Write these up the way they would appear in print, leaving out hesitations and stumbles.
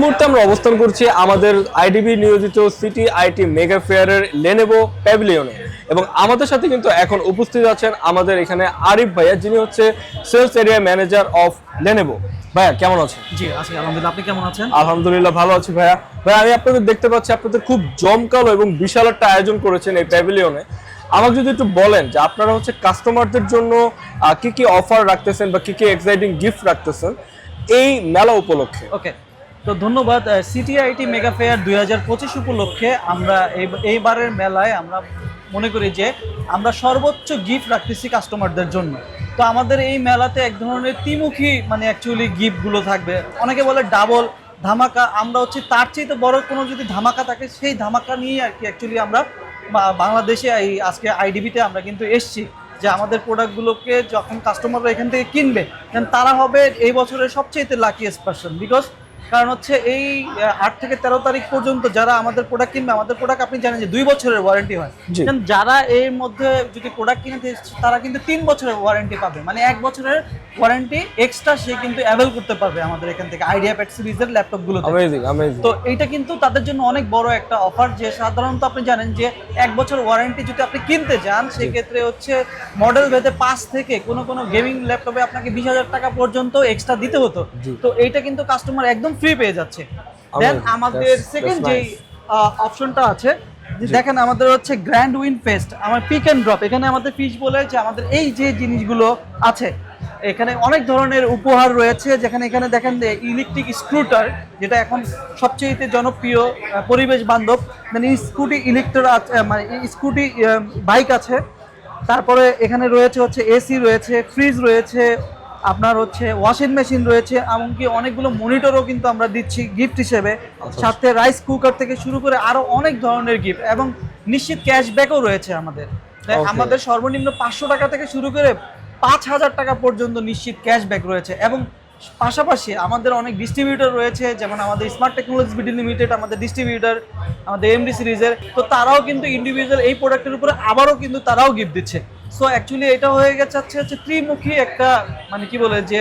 মুহূর্তে আমরা অবস্থান করছি আমাদের আইডিবি নিয়োজিত সিটি আইটি মেগা ফেয়ারের লেনোভো প্যাভিলিয়নে এবং আমাদের সাথে কিন্তু এখন উপস্থিত আছেন আমাদের এখানে আরিফ ভাইয়া, যিনি হচ্ছে sales area manager of Lenovo. ভাইয়া কেমন আছেন? জি আছি আলহামদুলিল্লাহ, আপনি কেমন আছেন? আলহামদুলিল্লাহ ভালো আছি ভাইয়া। ভাইয়া আমি আপনাদের দেখতে পাচ্ছি আপনাদের খুব জমকালো এবং বিশাল একটা আয়োজন করেছেন এই প্যাভিলিয়নে। আমাকে যদি একটু বলেন যে আপনারা হচ্ছে কাস্টমারদের জন্য কি কি অফার রাখতেছেন বা কি কি এক্সাইটিং গিফট রাখতেছেন এই মেলা উপলক্ষে। ওকে, তো ধন্যবাদ। সিটি আইটি মেগা ফেয়ার 2025 উপলক্ষে আমরা এইবারের মেলায় আমরা মনে করি যে আমরা সর্বোচ্চ গিফট রাখতেছি কাস্টমারদের জন্য। তো আমাদের এই মেলাতে এক ধরনের ত্রিমুখী মানে অ্যাকচুয়ালি গিফটগুলো থাকবে। অনেকে বলে ডাবল ধামাকা, আমরা হচ্ছে তার চেয়ে বড় কোনো যদি ধামাকা থাকে সেই ধামাকা নিয়ে আর কি অ্যাকচুয়ালি আমরা বাংলাদেশে এই আজকে আইডিবিতে আমরা কিন্তু এসছি যে আমাদের প্রোডাক্টগুলোকে যখন কাস্টমাররা এখান থেকে কিনবে দেন তারা হবে এই বছরের সবচেয়ে লাকিয়েস্ট পারসন। বিকজ কারণ হচ্ছে এই 8 থেকে 13 তারিখ পর্যন্ত যারা আমাদের প্রোডাক্ট কিনবে, আমাদের প্রোডাক্ট আপনি জানেন যে 2 বছরের ওয়ারেন্টি হয়, যারা এর মধ্যে যদি প্রোডাক্ট কিনে তারা কিন্তু 3 বছরের ওয়ারেন্টি পাবে, মানে 1 বছরের ওয়ারেন্টি এক্সট্রা সে কিন্তু অ্যাভেল করতে পারবে আমাদের এখান থেকে আইডিয়া প্যাড সিরিজের ল্যাপটপগুলো। তো এইটা কিন্তু তাদের জন্য অনেক বড় একটা অফার, যে সাধারণত আপনি জানেন যে 1 বছর ওয়ারেন্টি যদি আপনি কিনতে যান সেক্ষেত্রে হচ্ছে মডেল ভেদে 5 থেকে কোনো গেমিং ল্যাপটপে আপনাকে 20,000 টাকা পর্যন্ত এক্সট্রা দিতে হতো। তো এইটা কিন্তু কাস্টমার একদম ফ্রি পেয়ে যাচ্ছে। দেন আমাদের সেকেন্ড যে অপশনটা আছে, দেখেন আমাদের হচ্ছে গ্র্যান্ড উইন ফেস্ট, আমার পিক এন্ড ড্রপ। এখানে আমাদের পিচ বলে যে আমাদের এই যে জিনিসগুলো আছে এখানে অনেক ধরনের উপহার রয়েছে, যেখানে এখানে দেখেন ইলেকট্রিক স্কুটার, যেটা এখন সবচেয়ে জনপ্রিয় পরিবেশ বান্ধব, মানে স্কুটি ইলেকট্রিক মানে স্কুটি বাইক আছে। তারপরে এখানে রয়েছে হচ্ছে এসি রয়েছে, ফ্রিজ রয়েছে, আপনার হচ্ছে ওয়াশিং মেশিন রয়েছে, এমনকি অনেকগুলো মনিটরও কিন্তু আমরা দিচ্ছি গিফট হিসেবে। সাথে রাইস কুকার থেকে শুরু করে আরো অনেক ধরনের গিফট এবং নিশ্চিত ক্যাশব্যাকও রয়েছে আমাদের। আমাদের সর্বনিম্ন 500 টাকা থেকে শুরু করে 5,000 টাকা পর্যন্ত নিশ্চিত ক্যাশব্যাক রয়েছে। এবং পাশাপাশি আমাদের অনেক ডিস্ট্রিবিউটর রয়েছে, যেমন আমাদের স্মার্ট টেকনোলজি বিডি লিমিটেড আমাদের ডিস্ট্রিবিউটর, আমাদের এমডি সিরিজের, তো তারাও কিন্তু ইন্ডিভিজুয়াল এই প্রোডাক্টের উপরে আবারও কিন্তু তারাও গিফট দিচ্ছে। সো অ্যাকচুয়ালি এটা হয়ে গেছে হচ্ছে ত্রিমুখী একটা মানে কি বলে যে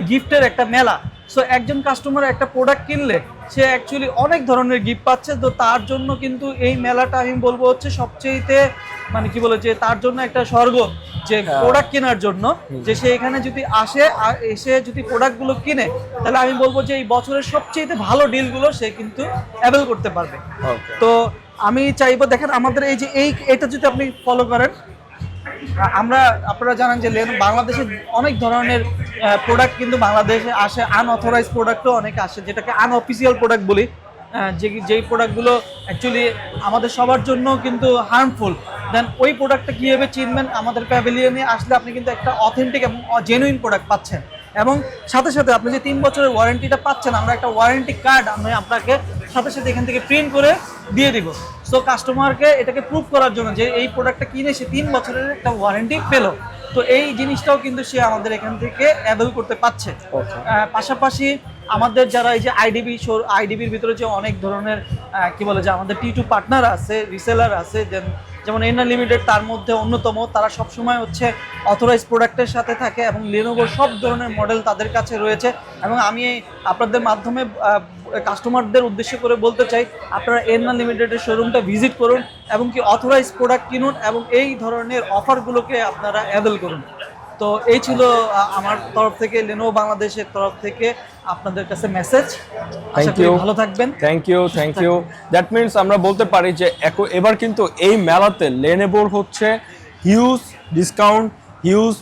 গিফটের একটা মেলা। সো একজন কাস্টমার একটা প্রোডাক্ট কিনলে সে অ্যাকচুয়ালি অনেক ধরনের গিফট পাচ্ছে। তো তার জন্য কিন্তু এই মেলাটা আমি বলবো হচ্ছে সবচেয়েতে মানে কি বলে যে তার জন্য একটা স্বর্গ, যে প্রোডাক্ট কেনার জন্য, যে সে এখানে যদি আসে এসে যদি প্রোডাক্টগুলো কিনে তাহলে আমি বলবো যে এই বছরের সবচেয়ে ভালো ডিলগুলো সে কিন্তু অ্যাভেল করতে পারবে। তো আমি চাইবো দেখেন আমাদের এই যে এটা যদি আপনি ফলো করেন, আপনারা জানেন যে বাংলাদেশে অনেক ধরনের প্রোডাক্ট কিন্তু বাংলাদেশে আসে, আনঅথরাইজ প্রোডাক্টও অনেক আসে, যেটাকে আনঅফিসিয়াল প্রোডাক্ট বলি, যেই প্রোডাক্টগুলো অ্যাকচুয়ালি আমাদের সবার জন্য কিন্তু হার্মফুল। দেন ওই প্রোডাক্টটা কীভাবে চিনবেন, আমাদের প্যাভিলিয়নে আসলে আপনি কিন্তু একটা অথেন্টিক এবং জেনুইন প্রোডাক্ট পাচ্ছেন। এবং সাথে সাথে আপনি যে 3 বছরের ওয়ারেন্টিটা পাচ্ছেন, আমরা একটা ওয়ারেন্টি কার্ড আমি আপনাকে সাথে সাথে এখান থেকে প্রিন্ট করে দিয়ে দিব। সো কাস্টমারকে এটাকে প্রুভ করার জন্য যে এই প্রোডাক্টটা কিনে সে 3 বছরের একটা ওয়ারেন্টি পেল, তো এই জিনিসটাও কিন্তু সে আমাদের এখান থেকে অ্যাভেল করতে পারছে। পাশাপাশি আমাদের যারা এই যে আইডিবির ভিতরে যে অনেক ধরনের কি বলে যে আমাদের T2 পার্টনার আছে, রিসেলার আছে, যেমন এনআর লিমিটেড তার মধ্যে অন্যতম, তারা সবসময় হচ্ছে অথরাইজ প্রোডাক্টের সাথে থাকে এবং লেনোভোর সব ধরনের মডেল তাদের কাছে রয়েছে। এবং আমি আপনাদের মাধ্যমে কাস্টমারদের উদ্দেশ্য করে বলতে চাই, আপনারা এনআর লিমিটেডের শোরুমটা ভিজিট করুন এবং কি অথরাইজ প্রোডাক্ট কিনুন এবং এই ধরনের অফারগুলোকে আপনারা অ্যাভেল করুন। তো এই ছিল আমার তরফ থেকে, লেনোভো বাংলাদেশের তরফ থেকে আপনাদের কাছে মেসেজ। আশা করি ভালো থাকবেন। Thank you. দ্যাট মিনস আমরা বলতে পারি যে এবার কিন্তু এই মেলাতে লেনোভোর হচ্ছে হিউজ ডিসকাউন্ট, হিউজ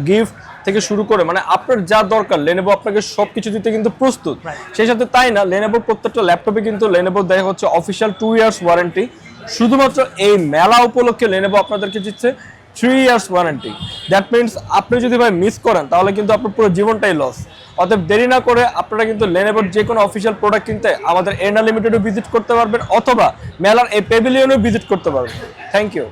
গিফট থেকে শুরু করে মানে আপনার যা দরকার লেনোভো আপনাকে সবকিছু দিতে কিন্তু প্রস্তুত। সেই সাথে তাই না, লেনোভোর প্রত্যেকটা ল্যাপটপে কিন্তু লেনোভো দেয় হচ্ছে অফিসিয়াল 2 ইয়ার্স ওয়ারেন্টি। শুধুমাত্র এই মেলা উপলক্ষে লেনোভো আপনাদেরকে দিচ্ছে 3 ইয়ার্স ওয়ারেন্টি। দ্যাট মিনস আপনি যদি ভাই মিস করেন তাহলে কিন্তু আপনার পুরো জীবনটাই লস। অতএব দেরি না করে আপনারা কিন্তু লেনোভোর যে কোনো অফিসিয়াল প্রোডাক্ট কিনতে আমাদের এনআর লিমিটেডও ভিজিট করতে পারবেন অথবা মেলার এই প্যাভিলিয়নেও ভিজিট করতে পারবেন। Thank you.